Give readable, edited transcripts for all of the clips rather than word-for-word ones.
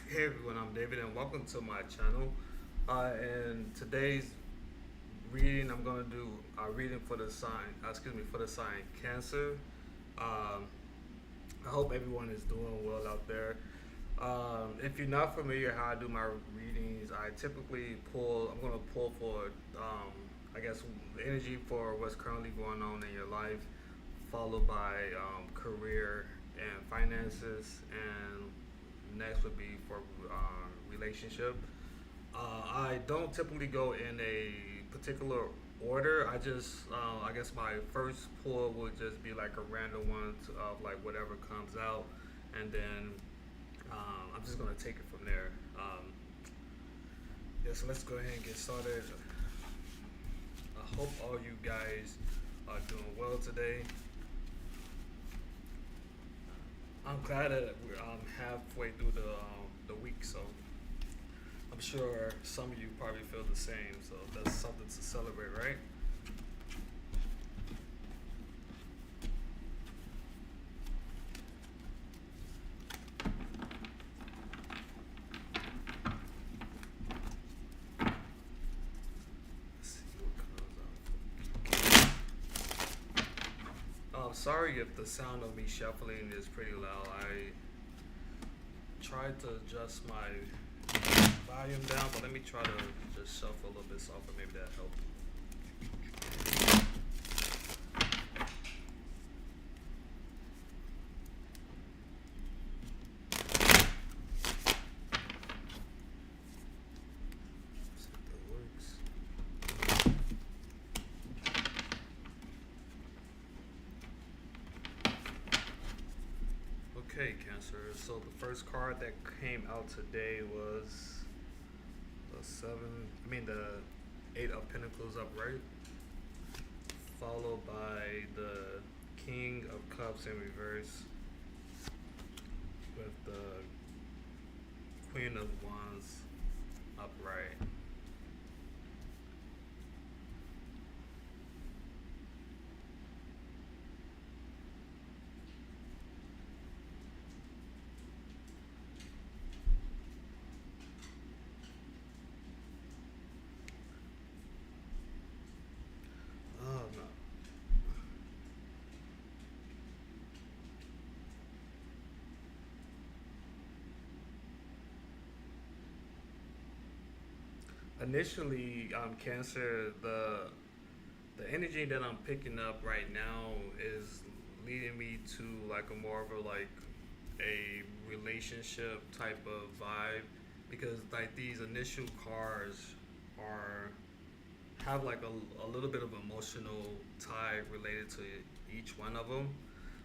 Hey everyone, I'm David, and welcome to my channel. And today's reading, I'm gonna do a reading for the sign. For the sign Cancer. Um, I hope everyone is doing well out there. If you're not familiar how I do my readings, I typically pull. I'm gonna pull for, I guess, the energy for what's currently going on in your life, followed by career and finances, and next would be for relationship. I don't typically go in a particular order. I guess my first pull would just be like a random one of like whatever comes out, and then I'm just gonna take it from there. Yeah, so let's go ahead and get started. I hope all you guys are doing well today. I'm glad that we're halfway through the week, so I'm sure some of you probably feel the same. So that's something to celebrate, right? Let's see what comes out. Sorry if the sound of me shuffling is pretty loud. I tried to adjust my volume down, but let me try to just shuffle a little bit softer. Maybe that helps. See if that works. Okay, Cancer. So the first card that came out today was the seven. The eight of Pentacles upright, followed by the King of Cups in reverse, with the Queen of Wands upright. Oh no. Initially, Cancer, the energy that I'm picking up right now is leading me to like a more of a like a relationship type of vibe, because like these initial cards are have like a little bit of emotional tie related to each one of them,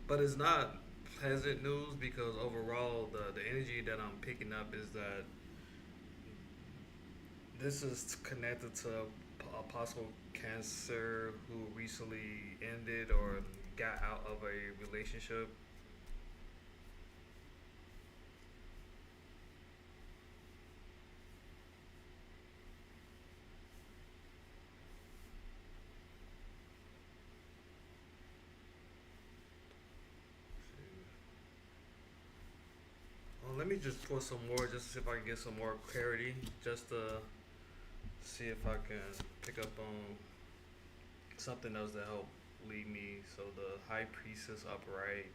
but it's not pleasant news because overall the energy that I'm picking up is that this is connected to a possible Cancer who recently ended or got out of a relationship. Let me just pull some more just to see if I can get some more clarity, just to see if I can pick up on something else to help lead me. So the High Priestess upright,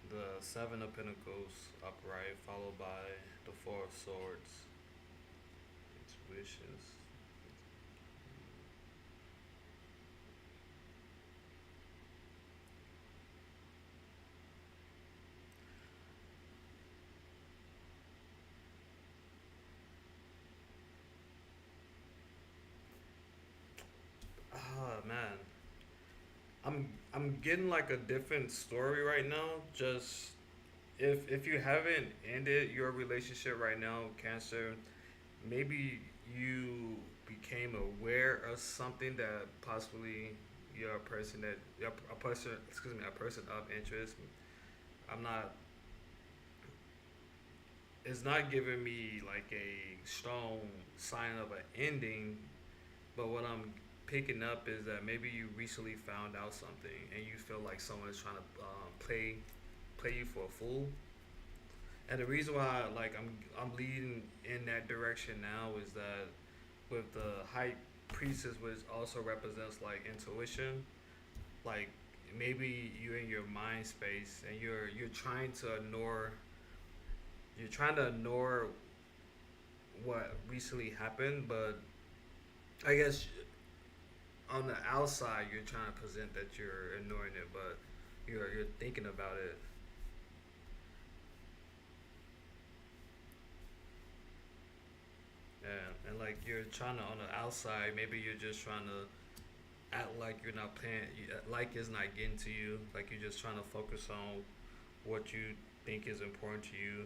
the Seven of Pentacles upright, followed by the Four of Swords. It's wishes. Ah man, I'm getting like a different story right now. Just if you haven't ended your relationship right now, Cancer, maybe you became aware of something that possibly you're a person that you're a person excuse me a person of interest. I'm not. It's not giving me like a strong sign of an ending, but what I'm picking up is that maybe you recently found out something and you feel like someone is trying to play you for a fool, And the reason why like I'm leading in that direction now is that with the high priestess, which also represents like intuition, like maybe you're in your mind space and you're trying to ignore what recently happened, but I guess on the outside you're trying to present that you're ignoring it, but you're thinking about it. Yeah, and like you're trying to on the outside, maybe you're just trying to act like you're not paying, like it's not getting to you, like you're just trying to focus on what you think is important to you.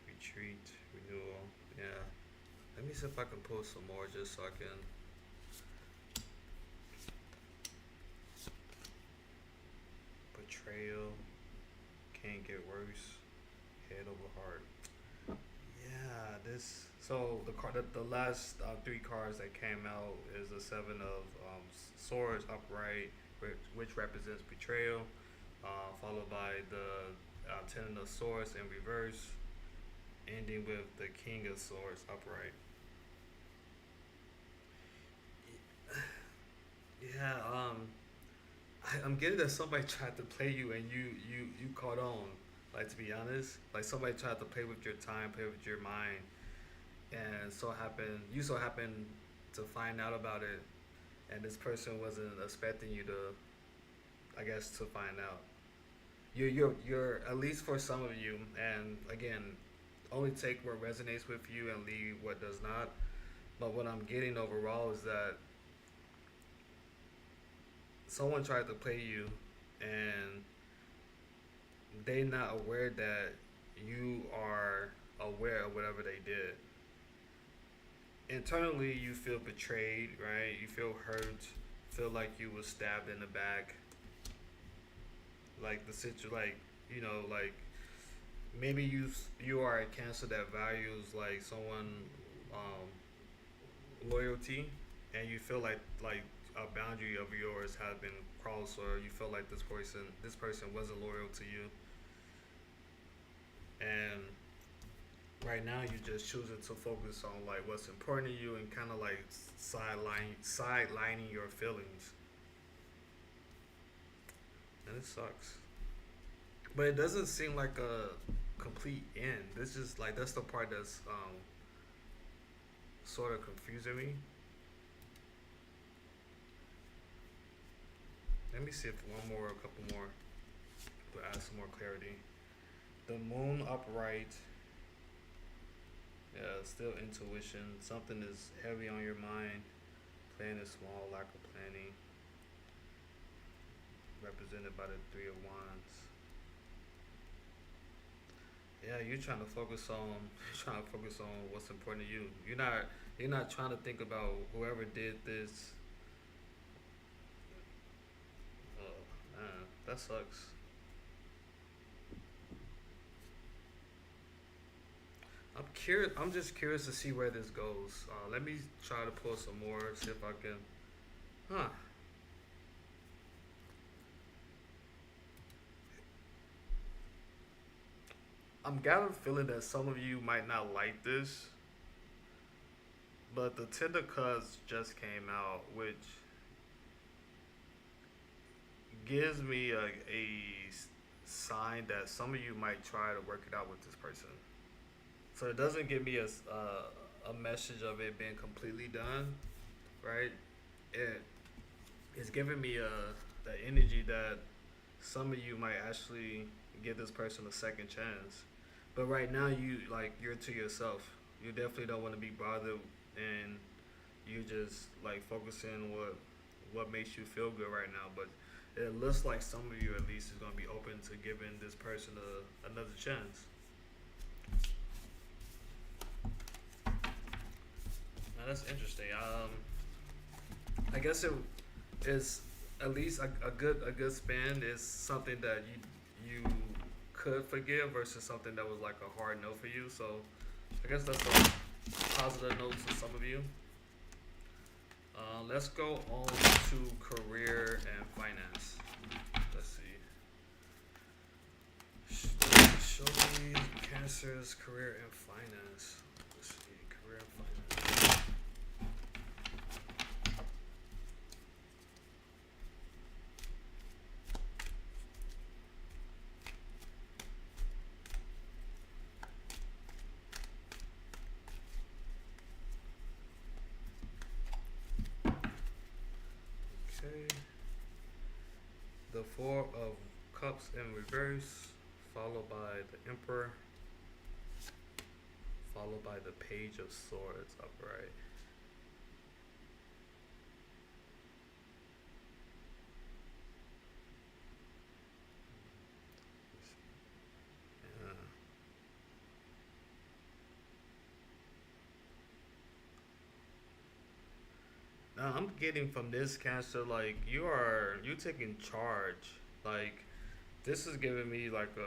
Retreat, renewal, yeah. Let me see if I can pull some more just so I can. Betrayal, can't get worse, head over heart. Yeah, this. So the last three cards that came out is the seven of swords upright, which represents betrayal, followed by the ten of swords in reverse, ending with the king of swords upright. Yeah, I'm getting that somebody tried to play you and you caught on. Like to be honest, like somebody tried to play with your time, play with your mind, and so happened to find out about it, and this person wasn't expecting you to, I guess, to find out. You're at least for some of you, and again, only take what resonates with you and leave what does not. But what I'm getting overall is that someone tried to play you, and they not aware that you are aware of whatever they did. Internally, you feel betrayed, right? You feel hurt, feel like you was stabbed in the back, like the situ, like like maybe you are a cancer that values like someone loyalty, and you feel like a boundary of yours has been crossed, or you feel like this person wasn't loyal to you, and right now you're just choosing to focus on like what's important to you and kind of like sidelining your feelings, and it sucks. But it doesn't seem like a complete end. This is like that's the part that's sort of confusing me. Let me see if a couple more to add some more clarity. The moon upright, yeah, still intuition. Something is heavy on your mind. Plan is small, lack of planning. Represented by the three of wands. Yeah, you're trying to focus on what's important to you. You're not trying to think about whoever did this. Oh man, that sucks. I'm curious. I'm just curious to see where this goes. Let me try to pull some more. See if I can. Huh. I'm got a feeling that some of you might not like this, but the Ten of Cups just came out, which gives me a sign that some of you might try to work it out with this person. So it doesn't give me a message of it being completely done, right? It is giving me the energy that some of you might actually give this person a second chance. But right now you're to yourself. You definitely don't want to be bothered, and you just like focusing on what makes you feel good right now. But it looks like some of you at least is gonna be open to giving this person another chance. Now that's interesting. I guess it is at least a good spin is something that you could forgive versus something that was like a hard no for you. So I guess that's a positive note to some of you. Let's go on to career and finance. Let's see. Show me Cancer's career and finance. Let's see, career and finance. Okay. The Four of Cups in reverse, followed by the Emperor, followed by the Page of Swords upright. Yeah. Now I'm getting from this Cancer like you taking charge. Like this is giving me like a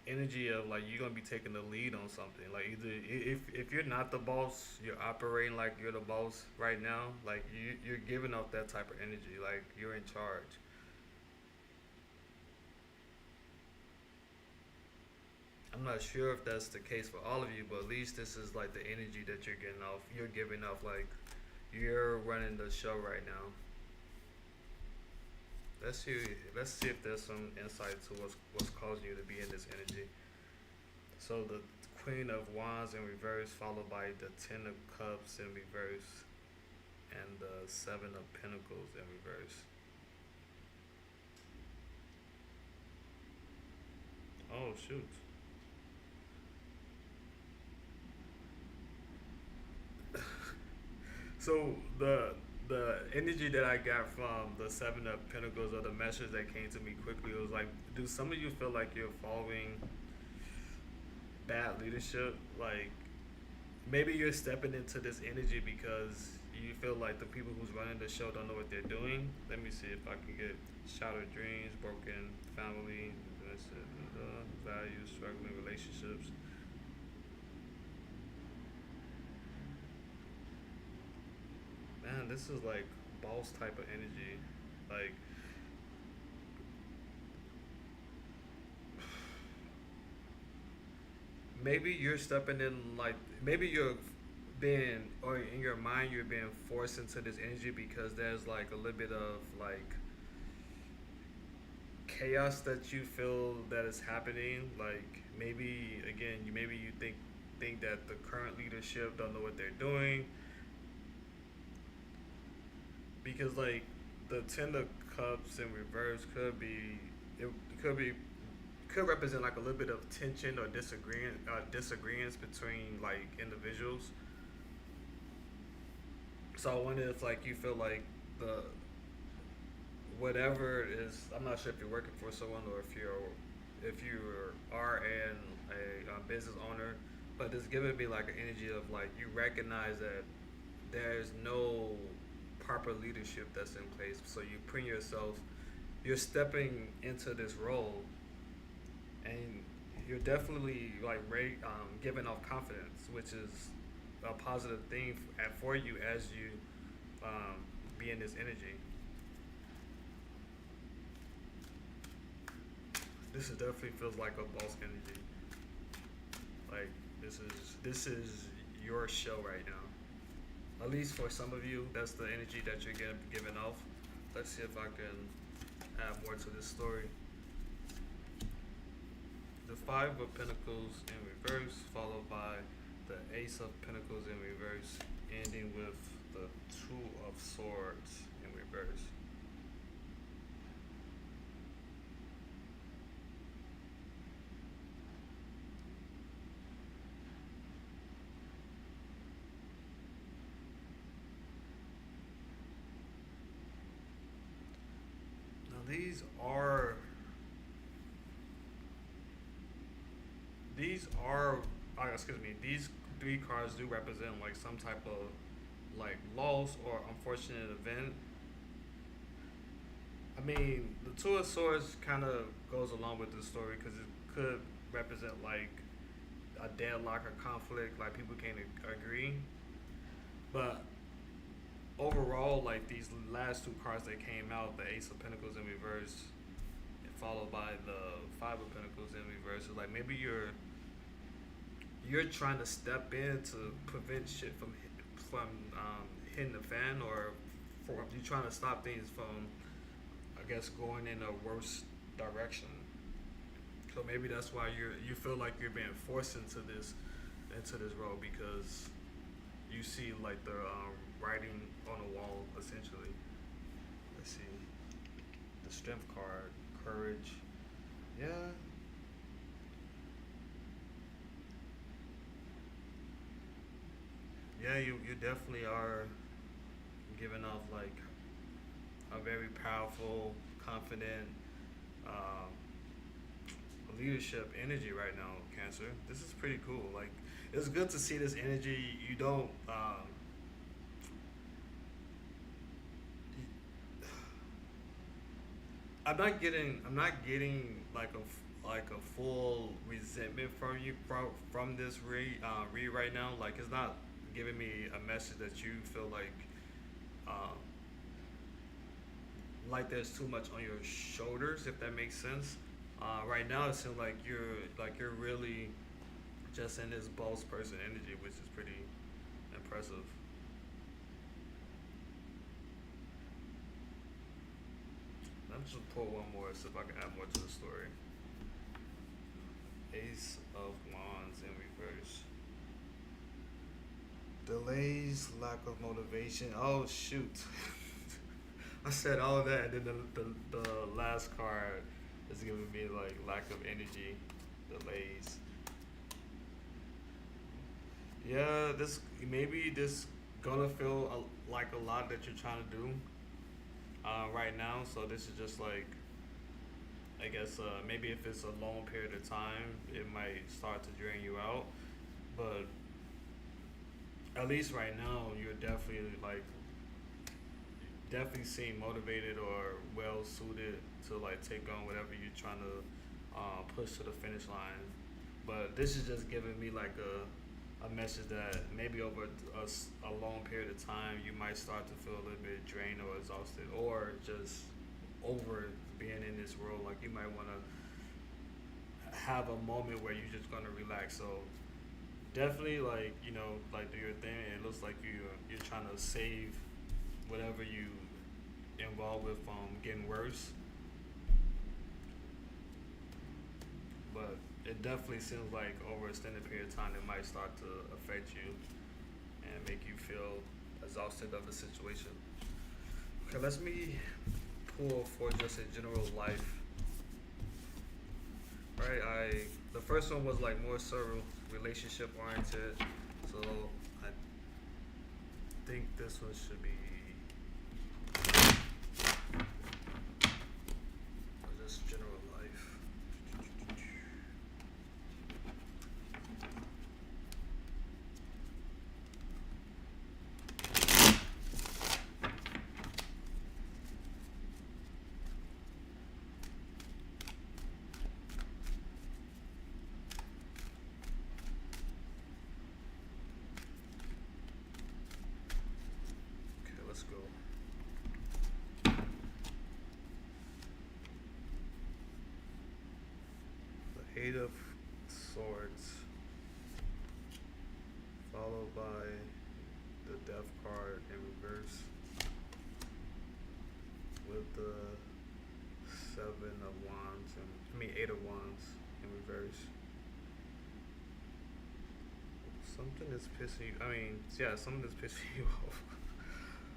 energy of like you're gonna be taking the lead on something. Like either if you're not the boss, you're operating like you're the boss right now. Like you're giving off that type of energy. Like you're in charge. I'm not sure if that's the case for all of you, but at least this is like the energy that you're getting off. You're giving off like you're running the show right now. Let's see. Let's see if there's some insight to what's causing you to be in this energy. So the Queen of Wands in reverse, followed by the Ten of Cups in reverse, and the Seven of Pentacles in reverse. Oh shoot. So the energy that I got from the Seven of Pentacles or the message that came to me quickly was like, do some of you feel like you're following bad leadership? Like maybe you're stepping into this energy because you feel like the people who's running the show don't know what they're doing. Let me see if I can get shattered dreams, broken family, values, struggling relationships. Man, this is like boss type of energy. Like maybe you're stepping in like maybe you're being or in your mind you're being forced into this energy because there's like a little bit of like chaos that you feel that is happening. Like maybe again, maybe you think that the current leadership don't know what they're doing because like the Ten of Cups in reverse it could be could represent like a little bit of tension or disagreements between like individuals. So I wonder if like you feel like the whatever it is, I'm not sure if you're working for someone or if you are a business owner, but it's giving me like an energy of like you recognize that there's no proper leadership that's in place. So you bring yourself, you're stepping into this role, and you're definitely like giving off confidence, which is a positive thing for you as you be in this energy. This is definitely feels like a boss energy. Like this is your show right now. At least for some of you, that's the energy that you're giving off. Let's see if I can add more to this story. The Five of Pentacles in reverse, followed by the Ace of Pentacles in reverse, ending with the Two of Swords in reverse. Now these are excuse me, these three cards do represent like some type of like loss or unfortunate event. I mean, the Two of Swords kind of goes along with the story because it could represent like a deadlock or conflict, like people can't agree. But overall, like these last two cards that came out, the Ace of Pentacles in reverse, followed by the Five of Pentacles in reverse, is like maybe you're trying to step in to prevent shit from hitting the fan, or for you trying to stop things from, I guess, going in a worse direction. So maybe that's why you feel like you're being forced into this role, because you see like the writing on the wall essentially. Let's see, the Strength card, courage. Yeah, yeah, you definitely are giving off like a very powerful, confident, um, leadership energy right now, Cancer. This is pretty cool. Like, it's good to see this energy. You don't. I'm not getting like a full resentment from you from this read right now. Like, it's not giving me a message that you feel um, like there's too much on your shoulders, if that makes sense. Right now, it seems like you're really just in this boss person energy, which is pretty impressive. Let me just pull one more, see if I can add more to the story. Ace of Wands in reverse. Delays, lack of motivation. Oh shoot! I said all that, and then the last card is giving me like lack of energy, delays. Yeah, this maybe this gonna feel like a lot that you're trying to do right now. So this is just like, I guess, maybe if it's a long period of time, it might start to drain you out. But at least right now, you're definitely seem motivated or well suited to like take on whatever you're trying to push to the finish line. But this is just giving me like a message that maybe over a long period of time you might start to feel a little bit drained or exhausted, or just over being in this world. Like, you might want to have a moment where you're just gonna relax. So definitely, like, like, do your thing. It looks like you're trying to save whatever you involved with getting worse. But it definitely seems like over an extended period of time it might start to affect you and make you feel exhausted of the situation. Okay, let me pull for just a general life. Right, the first one was like more so relationship oriented, so I think this one should be just general life. Okay, let's go. The Eight of Swords, followed by the Death card in reverse, with the Seven of Wands, and I mean Eight of Wands in reverse. Something is pissing you. I mean, yeah, something is pissing you off.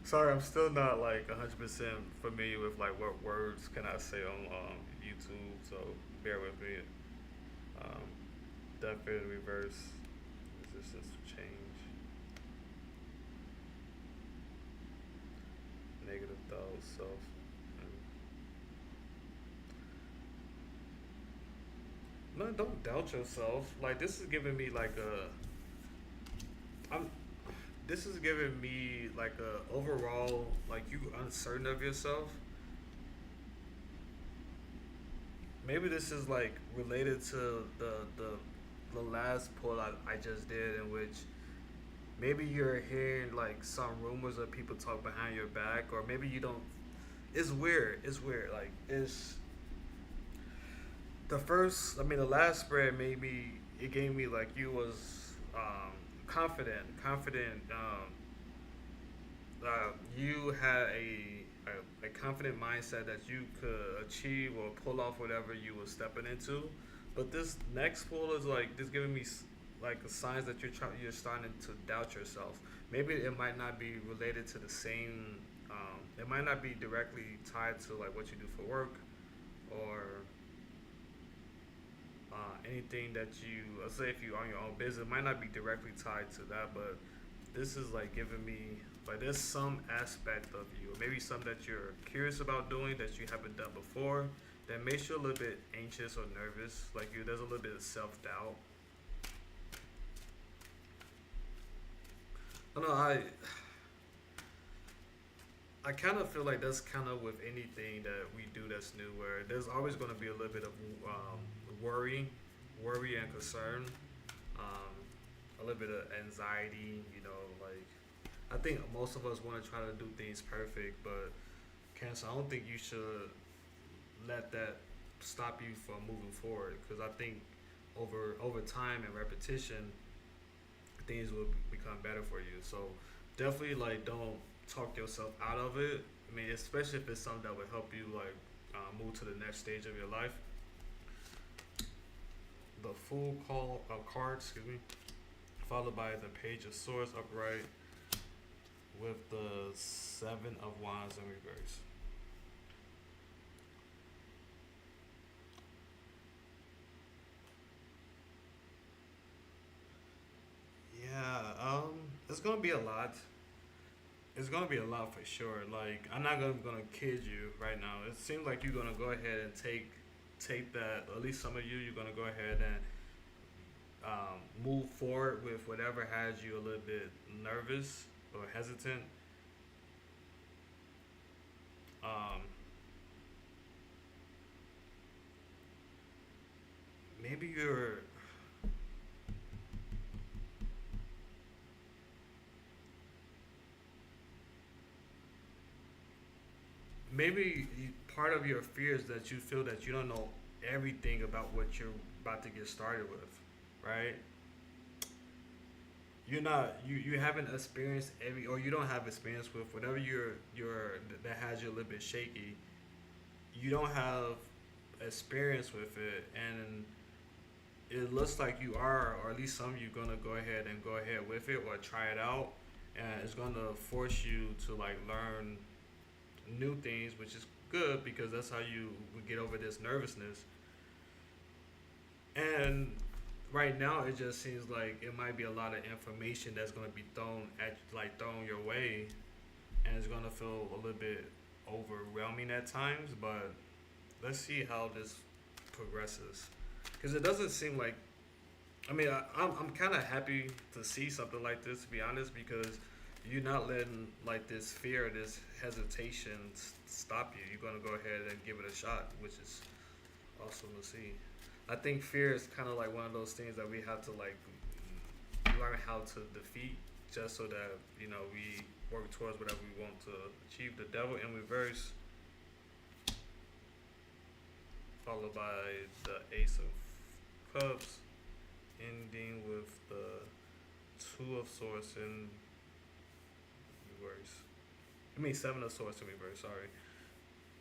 Sorry, I'm still not like 100% familiar with like what words can I say on YouTube, so bear with me. Um, Death in reverse, resistance to change, negative thoughts, self. No, don't doubt yourself. Like, this is giving me like I'm. This is giving me like a overall, like, you uncertain of yourself. Maybe this is like related to the last pull I just did, in which maybe you're hearing like some rumors of people talk behind your back, or maybe you don't. It's weird. It's weird. Like it's the first. I mean, the last spread made me. It gave me like you was confident. You had a confident mindset that you could achieve or pull off whatever you were stepping into. But this next pull is like this giving me like the signs that you're starting to doubt yourself. Maybe it might not be related to the same. It might not be directly tied to like what you do for work or anything that you. Let's say if you own your own business, it might not be directly tied to that, but this is like giving me like there's some aspect of you, maybe something that you're curious about doing that you haven't done before that makes you a little bit anxious or nervous. Like you, there's a little bit of self doubt. I don't know. I kind of feel like that's kind of with anything that we do that's new, where there's always going to be a little bit of worry, worry and concern, um, a little bit of anxiety. You know, like I think most of us want to try to do things perfect, but Cancer, I don't think you should let that stop you from moving forward. Because I think over time and repetition, things will become better for you. So definitely like don't talk yourself out of it. I mean, especially if it's something that would help you like move to the next stage of your life. The full call of cards, excuse me, followed by the page of swords upright with the seven of wands in reverse. Yeah, it's gonna be a lot. It's gonna be a lot for sure. Like I'm not gonna kid you right now. It seems like you're gonna go ahead and take that. At least some of you, you're gonna go ahead and move forward with whatever has you a little bit nervous or hesitant. Um, maybe part of your fear is that you feel that you don't know everything about what you're about to get started with, right? You haven't experienced every, or you don't have experience with whatever that has you a little bit shaky. You don't have experience with it, and it looks like you are, or at least some of you gonna go ahead and go ahead with it or try it out, and it's gonna force you to like learn new things, which is good because that's how you would get over this nervousness. And right now, it just seems like it might be a lot of information that's gonna be thrown your way, and it's gonna feel a little bit overwhelming at times. But let's see how this progresses, because it doesn't seem like. I mean, I'm kind of happy to see something like this, to be honest, because you're not letting like this fear, this hesitation stop you. You're gonna go ahead and give it a shot, which is awesome to see. I think fear is kind of like one of those things that we have to like learn how to defeat, just so that we work towards whatever we want to achieve. The devil in reverse, followed by the ace of cups, ending with the two of swords in reverse. I mean seven of swords in reverse. Sorry.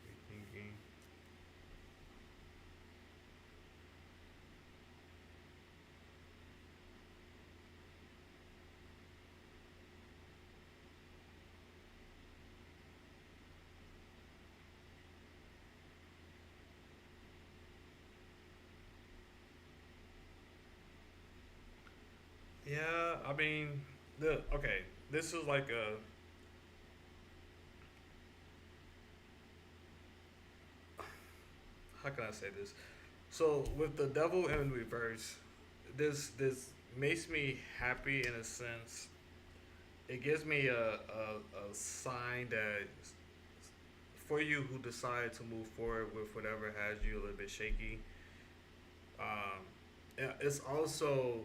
Rethinking. Yeah, I mean, the okay. This is like a how can I say this? So with the devil in reverse, this makes me happy in a sense. It gives me a sign that for you who decide to move forward with whatever has you a little bit shaky, it's also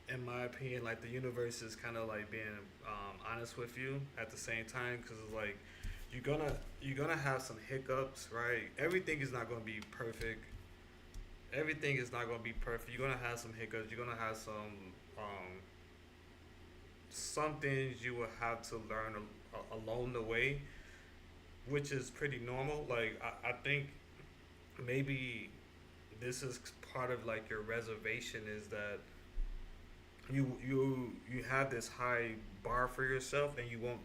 in my opinion, like the universe is kind of like being honest with you at the same time, because it's like you're gonna have some hiccups, right? Everything is not gonna be perfect. Everything is not gonna be perfect. You're gonna have some hiccups. You're gonna have some things you will have to learn along the way, which is pretty normal. Like I think maybe this is part of like your reservation is that you have this high bar for yourself and you want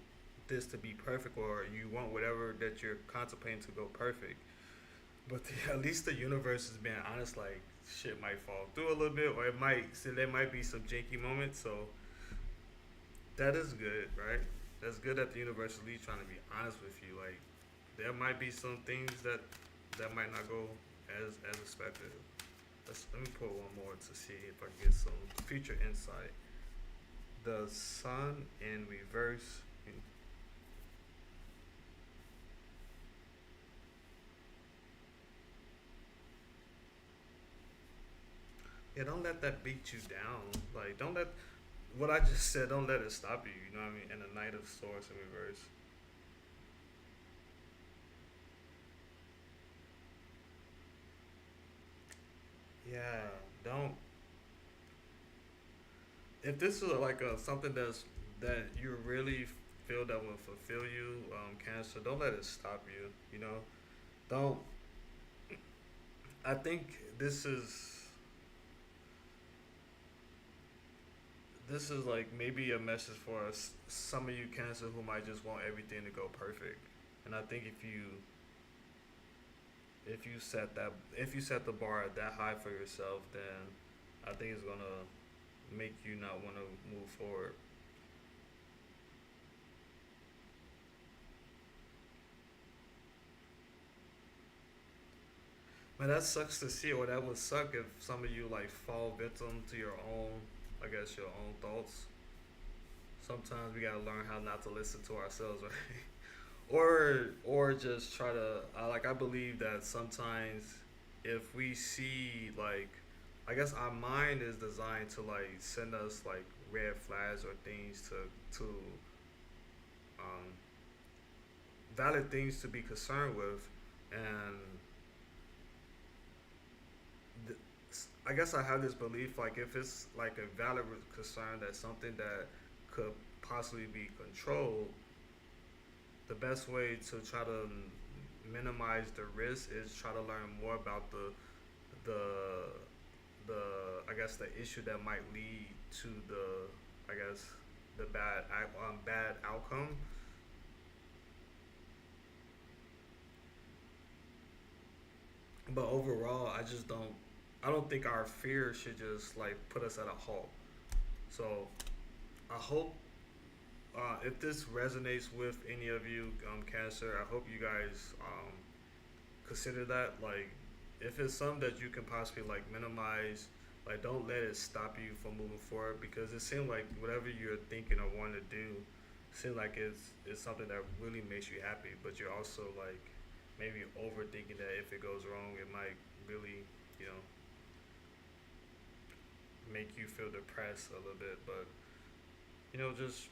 this to be perfect, or you want whatever that you're contemplating to go perfect. But at least the universe is being honest, like shit might fall through a little bit, or it might, so there might be some janky moments. So that is good, right? That's good that the universe is at least trying to be honest with you. Like there might be some things that might not go as expected. Let me pull one more to see if I can get some future insight. The sun in reverse. Yeah, don't let that beat you down. Like, don't let what I just said. Don't let it stop you. You know what I mean? And the Knight of Swords in reverse. Yeah, don't. If this is like something that you really feel that will fulfill you, Cancer, don't let it stop you. You know, don't. I think this is like maybe a message for us, some of you Cancer who might just want everything to go perfect. And I think if you set the bar that high for yourself, then I think it's gonna make you not want to move forward. Man, that sucks to see, or that would suck if some of you like fall victim to your own, I guess, your own thoughts. Sometimes we gotta learn how not to listen to ourselves, right? Or just try to. I believe that sometimes if we see like, I guess our mind is designed to like send us like red flags or things to um, valid things to be concerned with, and th- I guess I have this belief like if it's like a valid concern, that's something that could possibly be controlled, the best way to try to minimize the risk is try to learn more about the the I guess the issue that might lead to I guess the bad outcome. But overall, I don't think our fear should just like put us at a halt. So I hope if this resonates with any of you, Cancer, I hope you guys consider that. Like, if it's something that you can possibly like minimize, like don't let it stop you from moving forward, because it seems like whatever you're thinking or wanting to do, seems like it's something that really makes you happy, but you're also like maybe overthinking that if it goes wrong, it might really, you know, make you feel depressed a little bit. But you know, just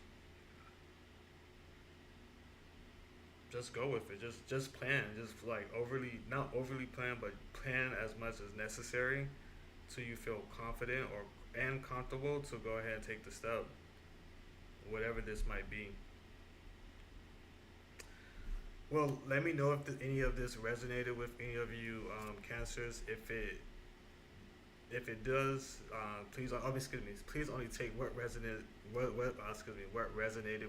go with it. Just plan. Just like overly not overly plan, but plan as much as necessary so you feel confident or and comfortable to go ahead and take the step, whatever this might be. Well, let me know if any of this resonated with any of you cancers. If it does, please excuse me. Please only take what resonated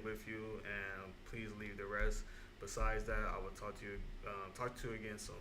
with you, and please leave the rest. Besides that, I will talk to you again soon.